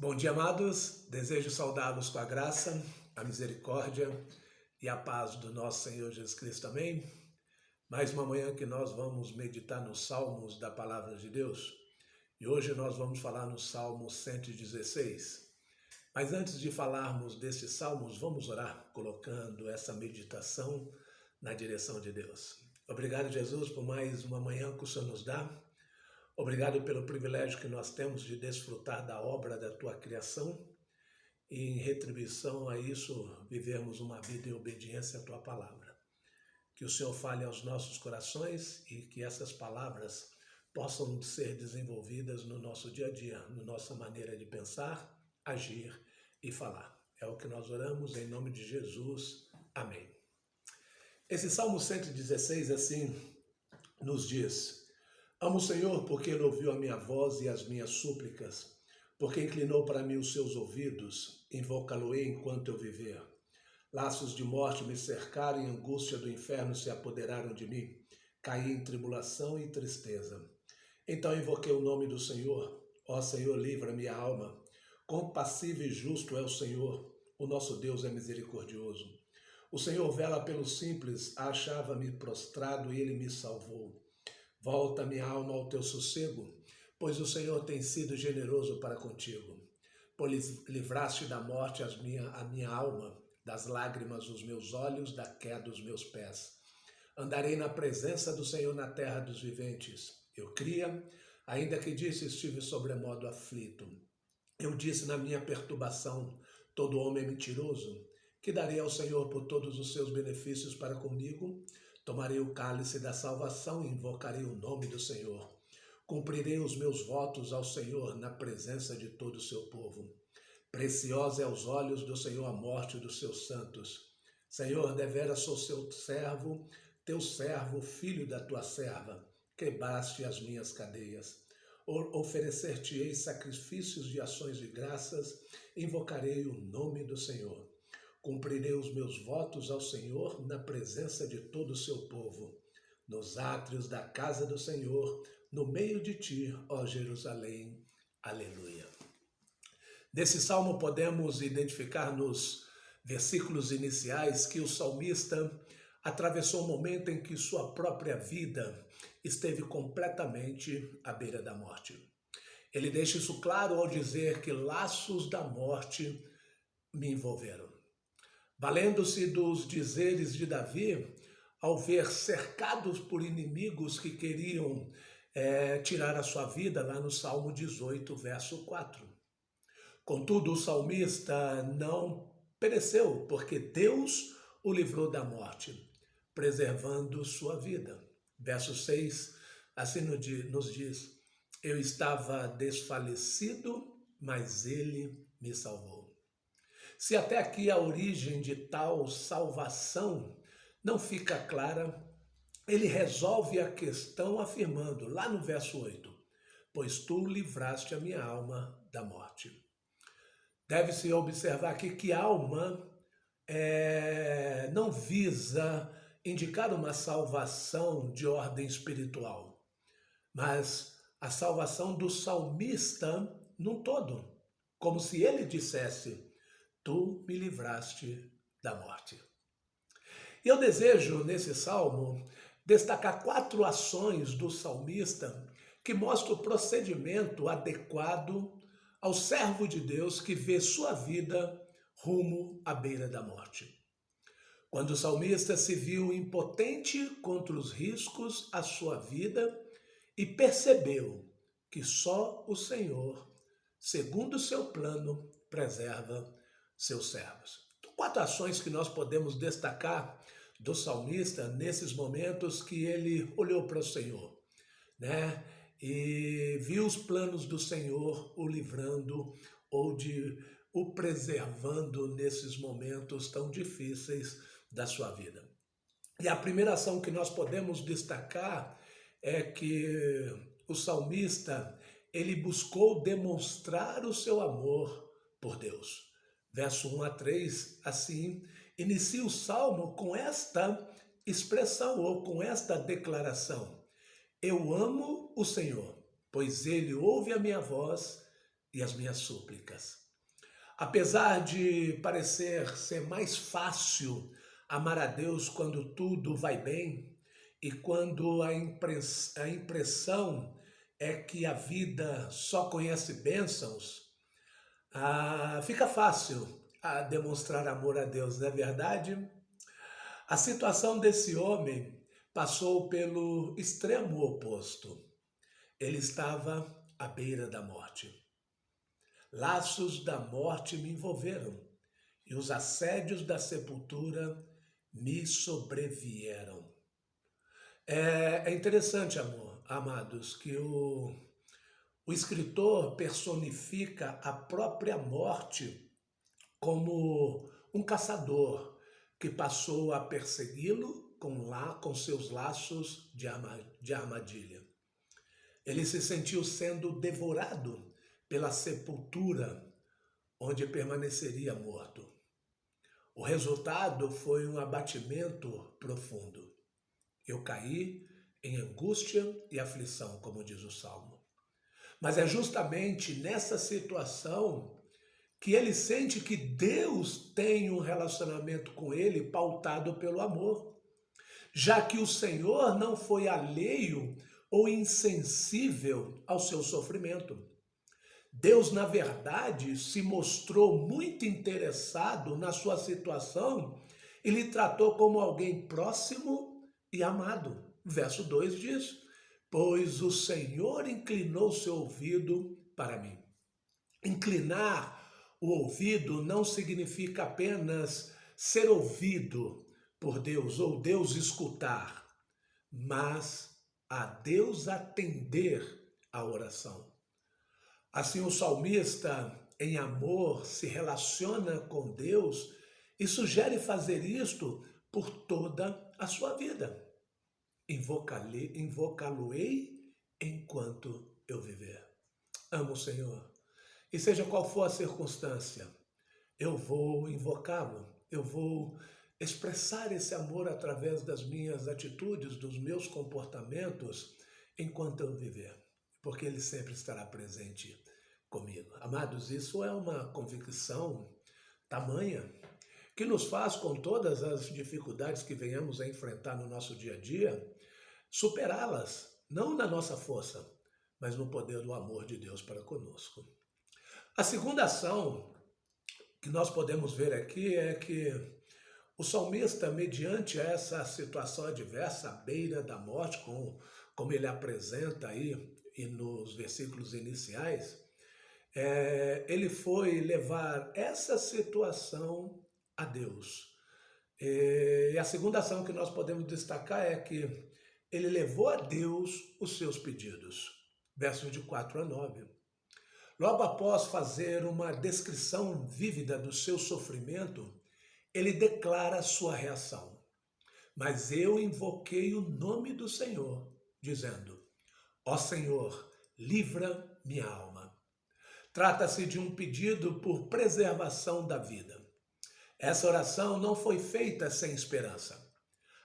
Bom dia, amados. Desejo saudá-los com a graça, a misericórdia e a paz do nosso Senhor Jesus Cristo. Amém? Mais uma manhã que nós vamos meditar nos Salmos da Palavra de Deus. E hoje nós vamos falar no Salmo 116. Mas antes de falarmos desses salmos, vamos orar, colocando essa meditação na direção de Deus. Obrigado, Jesus, por mais uma manhã que o Senhor nos dá. Obrigado pelo privilégio que nós temos de desfrutar da obra da Tua criação e, em retribuição a isso, vivermos uma vida em obediência à Tua palavra. Que o Senhor fale aos nossos corações e que essas palavras possam ser desenvolvidas no nosso dia a dia, na nossa maneira de pensar, agir e falar. É o que nós oramos em nome de Jesus. Amém. Esse Salmo 116, assim, nos diz: Amo o Senhor porque Ele ouviu a minha voz e as minhas súplicas, porque inclinou para mim os seus ouvidos, invocá-lo-ei enquanto eu viver. Laços de morte me cercaram e angústia do inferno se apoderaram de mim. Caí em tribulação e tristeza. Então invoquei o nome do Senhor. Ó Senhor, livra minha alma. Compassivo e justo é o Senhor. O nosso Deus é misericordioso. O Senhor vela pelos simples, achava-me prostrado e Ele me salvou. Volta minha alma ao teu sossego, pois o Senhor tem sido generoso para contigo. Pois livraste da morte a minha alma, das lágrimas os meus olhos, da queda os meus pés. Andarei na presença do Senhor na terra dos viventes. Eu cria, ainda que disse estive sobremodo aflito. Eu disse na minha perturbação, todo homem é mentiroso. Que darei ao Senhor por todos os seus benefícios para comigo? Tomarei o cálice da salvação e invocarei o nome do Senhor. Cumprirei os meus votos ao Senhor na presença de todo o seu povo. Preciosa é aos olhos do Senhor a morte dos seus santos. Senhor, deveras sou seu servo, teu servo, filho da tua serva. Quebraste as minhas cadeias. Oferecer-te-ei sacrifícios de ações de graças, invocarei o nome do Senhor. Cumprirei os meus votos ao Senhor na presença de todo o seu povo, nos átrios da casa do Senhor, no meio de ti, ó Jerusalém. Aleluia. Nesse salmo podemos identificar nos versículos iniciais que o salmista atravessou um momento em que sua própria vida esteve completamente à beira da morte. Ele deixa isso claro ao dizer que laços da morte me envolveram. Valendo-se dos dizeres de Davi, ao ver cercados por inimigos que queriam tirar a sua vida, lá no Salmo 18, verso 4. Contudo, o salmista não pereceu, porque Deus o livrou da morte, preservando sua vida. Verso 6, assim nos diz: Eu estava desfalecido, mas Ele me salvou. Se até aqui a origem de tal salvação não fica clara, ele resolve a questão afirmando, lá no verso 8, pois tu livraste a minha alma da morte. Deve-se observar aqui que alma não visa indicar uma salvação de ordem espiritual, mas a salvação do salmista num todo, como se ele dissesse: Tu me livraste da morte. E eu desejo, nesse salmo, destacar 4 ações do salmista que mostram o procedimento adequado ao servo de Deus que vê sua vida rumo à beira da morte. Quando o salmista se viu impotente contra os riscos à sua vida e percebeu que só o Senhor, segundo o seu plano, preserva seus servos. Então, 4 ações que nós podemos destacar do salmista nesses momentos que ele olhou para o Senhor, né? E viu os planos do Senhor o livrando ou o preservando nesses momentos tão difíceis da sua vida. E a primeira ação que nós podemos destacar é que o salmista, ele buscou demonstrar o seu amor por Deus. Verso 1 a 3, assim, inicia o salmo com esta expressão ou com esta declaração: Eu amo o Senhor, pois Ele ouve a minha voz e as minhas súplicas. Apesar de parecer ser mais fácil amar a Deus quando tudo vai bem e quando a impressão é que a vida só conhece bênçãos, fica fácil demonstrar amor a Deus, não é verdade? A situação desse homem passou pelo extremo oposto. Ele estava à beira da morte. Laços da morte me envolveram e os assédios da sepultura me sobrevieram. É interessante, amados, que o escritor personifica a própria morte como um caçador que passou a persegui-lo com seus laços de armadilha. Ele se sentiu sendo devorado pela sepultura onde permaneceria morto. O resultado foi um abatimento profundo. Eu caí em angústia e aflição, como diz o Salmo. Mas é justamente nessa situação que ele sente que Deus tem um relacionamento com ele pautado pelo amor, já que o Senhor não foi alheio ou insensível ao seu sofrimento. Deus, na verdade, se mostrou muito interessado na sua situação e lhe tratou como alguém próximo e amado. Verso 2 diz: pois o Senhor inclinou seu ouvido para mim. Inclinar o ouvido não significa apenas ser ouvido por Deus ou Deus escutar, mas a Deus atender a oração. Assim, o salmista, em amor, se relaciona com Deus e sugere fazer isto por toda a sua vida. Invocá-lo-ei enquanto eu viver. Amo o Senhor. E seja qual for a circunstância, eu vou invocá-lo, eu vou expressar esse amor através das minhas atitudes, dos meus comportamentos, enquanto eu viver, porque Ele sempre estará presente comigo. Amados, isso é uma convicção tamanha que nos faz, com todas as dificuldades que venhamos a enfrentar no nosso dia a dia, superá-las, não na nossa força, mas no poder do amor de Deus para conosco. A segunda ação que nós podemos ver aqui é que o salmista, mediante essa situação adversa, à beira da morte, como ele apresenta aí e nos versículos iniciais, ele foi levar essa situação a Deus. E a segunda ação que nós podemos destacar é que ele levou a Deus os seus pedidos. Versos de 4 a 9. Logo após fazer uma descrição vívida do seu sofrimento, ele declara sua reação. Mas eu invoquei o nome do Senhor, dizendo: ó Senhor, livra minha alma. Trata-se de um pedido por preservação da vida. Essa oração não foi feita sem esperança.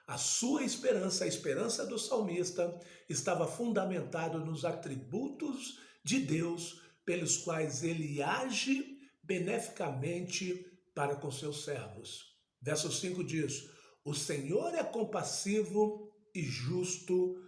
A sua esperança, a esperança do salmista, estava fundamentada nos atributos de Deus pelos quais ele age beneficamente para com seus servos. Verso 5 diz: o Senhor é compassivo e justo,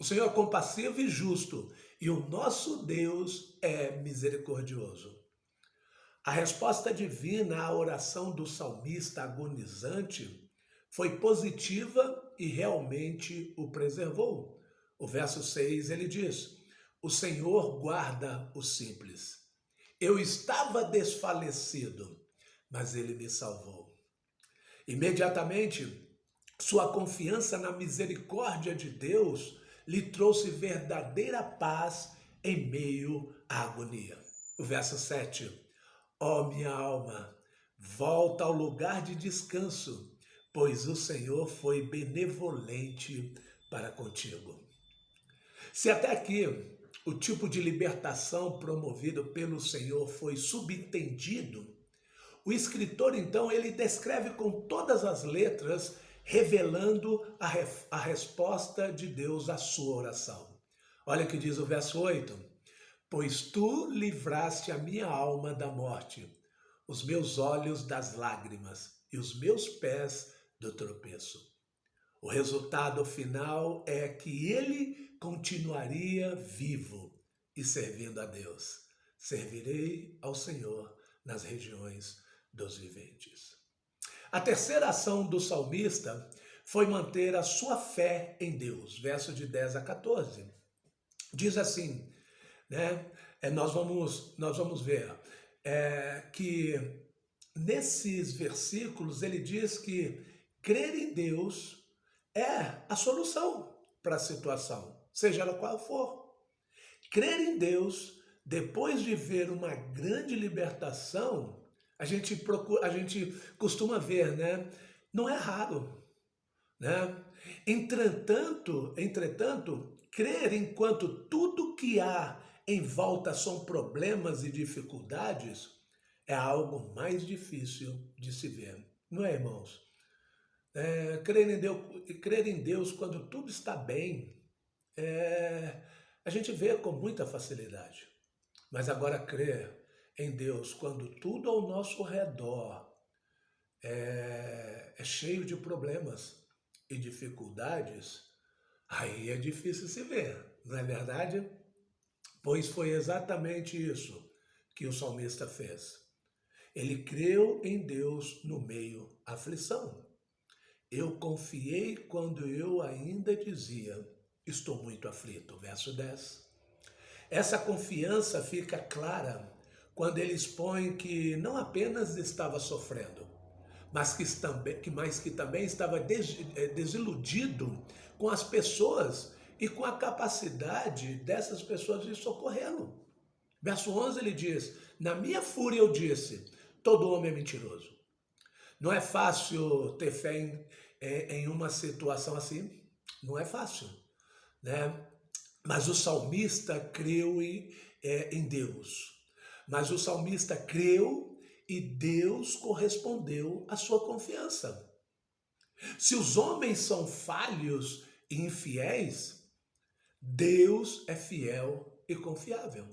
o Senhor é compassivo e justo, e o nosso Deus é misericordioso. A resposta divina à oração do salmista agonizante foi positiva e realmente o preservou. O verso 6 ele diz: o Senhor guarda os simples. Eu estava desfalecido, mas ele me salvou. Imediatamente, sua confiança na misericórdia de Deus lhe trouxe verdadeira paz em meio à agonia. O verso 7. ó minha alma, volta ao lugar de descanso, pois o Senhor foi benevolente para contigo. Se até aqui o tipo de libertação promovido pelo Senhor foi subentendido, o escritor, então, ele descreve com todas as letras, revelando a resposta de Deus à sua oração. Olha o que diz o verso 8. pois tu livraste a minha alma da morte, os meus olhos das lágrimas e os meus pés do tropeço. O resultado final é que ele continuaria vivo e servindo a Deus. Servirei ao Senhor nas regiões dos viventes. A terceira ação do salmista foi manter a sua fé em Deus, verso de 10 a 14. Diz assim, né? Nós vamos ver que nesses versículos ele diz que crer em Deus é a solução para a situação, seja ela qual for. Crer em Deus, depois de ver uma grande libertação, a gente costuma ver, né? Não é raro, né? Entretanto, crer enquanto tudo que há em volta são problemas e dificuldades é algo mais difícil de se ver, não é, irmãos? Crer em Deus quando tudo está bem, a gente vê com muita facilidade. Mas agora crer em Deus quando tudo ao nosso redor é cheio de problemas e dificuldades, aí é difícil se ver, não é verdade? Pois foi exatamente isso que o salmista fez. Ele creu em Deus no meio da aflição. Eu confiei quando eu ainda dizia, estou muito aflito. Verso 10. Essa confiança fica clara quando ele expõe que não apenas estava sofrendo, mas que também estava desiludido com as pessoas e com a capacidade dessas pessoas de socorrê-lo. Verso 11 ele diz, na minha fúria eu disse, todo homem é mentiroso. Não é fácil ter fé em uma situação assim, não é fácil, né? Mas o salmista creu em Deus. Mas o salmista creu e Deus correspondeu à sua confiança. Se os homens são falhos e infiéis, Deus é fiel e confiável.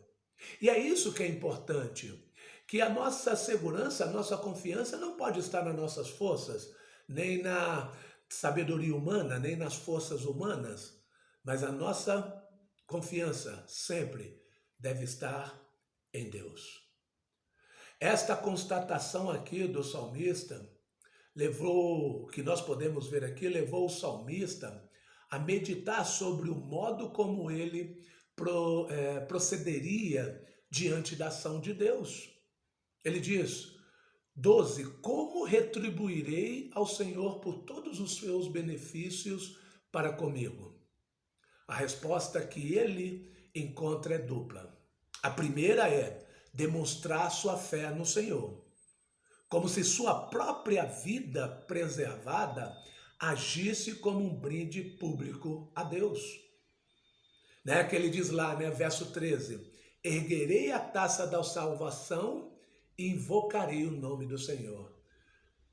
E é isso que é importante, que a nossa segurança, a nossa confiança não pode estar nas nossas forças, nem na sabedoria humana, nem nas forças humanas, mas a nossa confiança sempre deve estar em Deus. Esta constatação aqui do salmista que nós podemos ver aqui, levou o salmista a meditar sobre o modo como ele procederia diante da ação de Deus. Ele diz, 12, como retribuirei ao Senhor por todos os seus benefícios para comigo? A resposta que ele encontra é dupla. A primeira é demonstrar sua fé no Senhor, como se sua própria vida preservada agisse como um brinde público a Deus. Né? Que ele diz lá, né, verso 13, erguerei a taça da salvação e invocarei o nome do Senhor.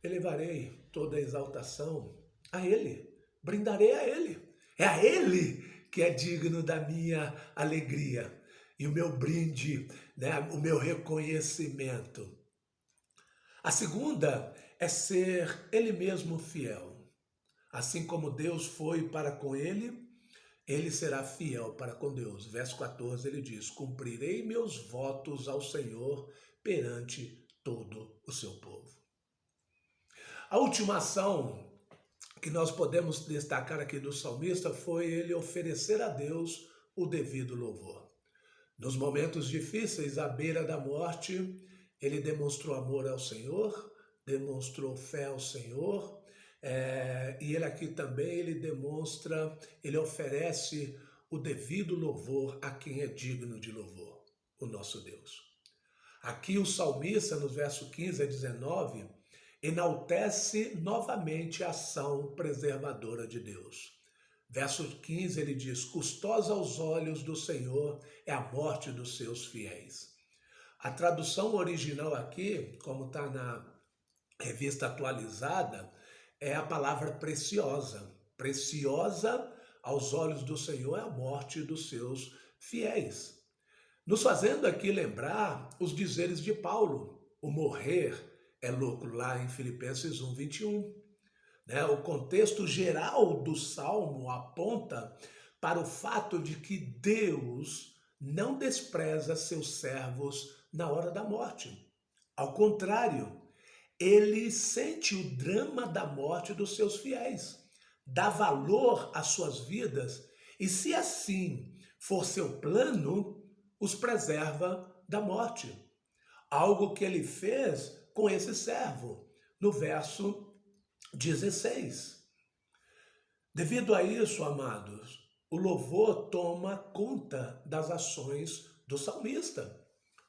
Elevarei toda a exaltação a Ele, brindarei a Ele. É a Ele que é digno da minha alegria e o meu brinde, né, o meu reconhecimento. A segunda é ser Ele mesmo fiel. Assim como Deus foi para com ele, ele será fiel para com Deus. Verso 14 ele diz, cumprirei meus votos ao Senhor perante todo o seu povo. A última ação que nós podemos destacar aqui do salmista foi ele oferecer a Deus o devido louvor. Nos momentos difíceis, à beira da morte, ele demonstrou amor ao Senhor, demonstrou fé ao Senhor, e ele aqui também, ele oferece o devido louvor a quem é digno de louvor, o nosso Deus. Aqui o salmista, nos versos 15 a 19, enaltece novamente a ação preservadora de Deus. Verso 15 ele diz, custosa aos olhos do Senhor é a morte dos seus fiéis. A tradução original aqui, como está na revista atualizada, é a palavra preciosa. Preciosa aos olhos do Senhor é a morte dos seus fiéis. nos fazendo aqui lembrar os dizeres de Paulo, o morrer é lucro, lá em Filipenses 1, 21. Né? O contexto geral do Salmo aponta para o fato de que Deus não despreza seus servos na hora da morte. Ao contrário, ele sente o drama da morte dos seus fiéis, dá valor às suas vidas e, se assim for seu plano, os preserva da morte. Algo que ele fez com esse servo, no verso 16. Devido a isso, amados, o louvor toma conta das ações do salmista.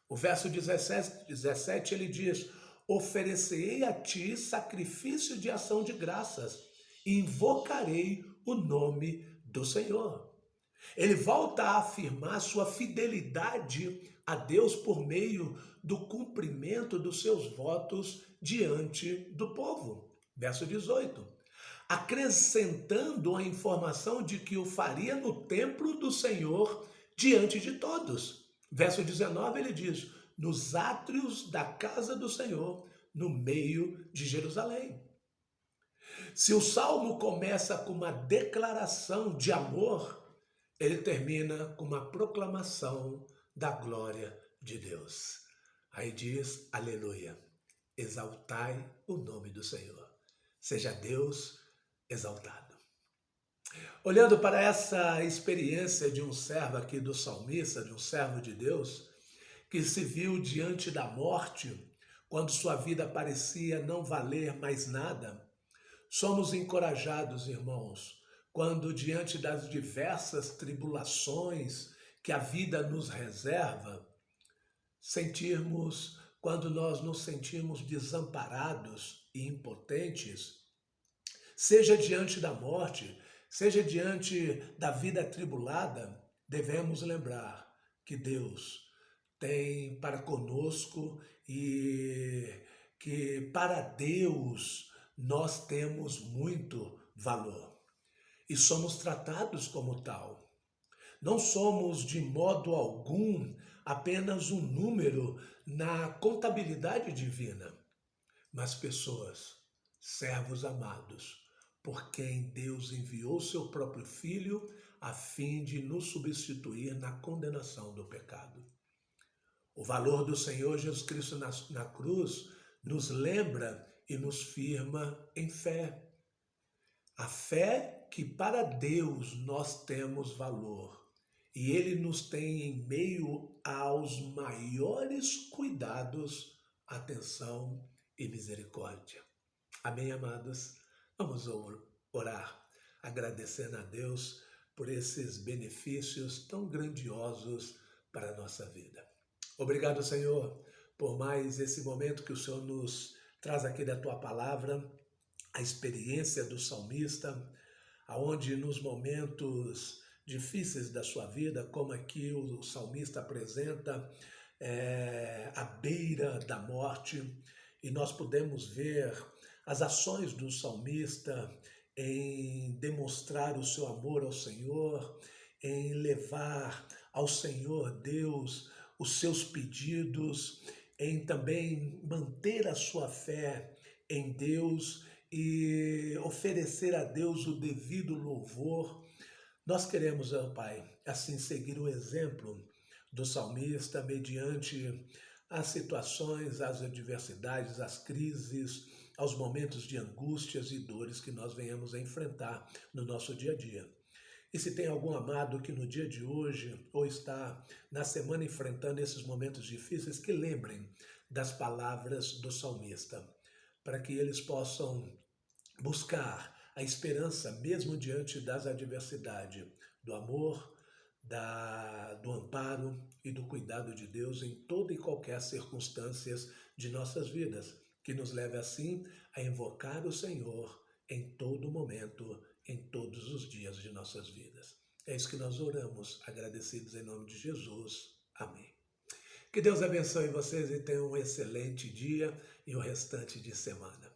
O verso 17 ele diz: oferecerei a ti sacrifício de ação de graças e invocarei o nome do Senhor. Ele volta a afirmar sua fidelidade a Deus por meio do cumprimento dos seus votos diante do povo. Verso 18. Acrescentando a informação de que o faria no templo do Senhor diante de todos. Verso 19 ele diz: nos átrios da casa do Senhor, no meio de Jerusalém. Se o salmo começa com uma declaração de amor, ele termina com uma proclamação da glória de Deus. Aí diz: aleluia, exaltai o nome do Senhor. Seja Deus exaltado. Olhando para essa experiência de um servo aqui do salmista, de um servo de Deus, que se viu diante da morte, quando sua vida parecia não valer mais nada, somos encorajados, irmãos, quando diante das diversas tribulações que a vida nos reserva, quando nós nos sentimos desamparados e impotentes, seja diante da morte, seja diante da vida atribulada, devemos lembrar que Deus tem para conosco e que para Deus nós temos muito valor e somos tratados como tal. Não somos de modo algum apenas um número na contabilidade divina, mas pessoas, servos amados, por quem Deus enviou seu próprio Filho a fim de nos substituir na condenação do pecado. O valor do Senhor Jesus Cristo na cruz nos lembra e nos firma em fé. A fé que para Deus nós temos valor e Ele nos tem em meio aos maiores cuidados, atenção e misericórdia. Amém, amados? Vamos orar, agradecendo a Deus por esses benefícios tão grandiosos para a nossa vida. Obrigado, Senhor, por mais esse momento que o Senhor nos traz aqui da Tua Palavra, a experiência do salmista, aonde nos momentos difíceis da sua vida, como aqui o salmista apresenta, à beira da morte, e nós podemos ver as ações do salmista em demonstrar o seu amor ao Senhor, em levar ao Senhor Deus os seus pedidos, em também manter a sua fé em Deus e oferecer a Deus o devido louvor. Nós queremos, ó Pai, assim seguir o exemplo do salmista mediante as situações, as adversidades, as crises, aos momentos de angústias e dores que nós venhamos a enfrentar no nosso dia a dia. E se tem algum amado que no dia de hoje ou está na semana enfrentando esses momentos difíceis, que lembrem das palavras do salmista, para que eles possam buscar a esperança mesmo diante das adversidades, do amor, do amparo e do cuidado de Deus em toda e qualquer circunstâncias de nossas vidas, que nos leve assim a invocar o Senhor em todo momento, em todos os dias de nossas vidas. É isso que nós oramos, agradecidos em nome de Jesus. Amém. Que Deus abençoe vocês e tenham um excelente dia e o restante de semana.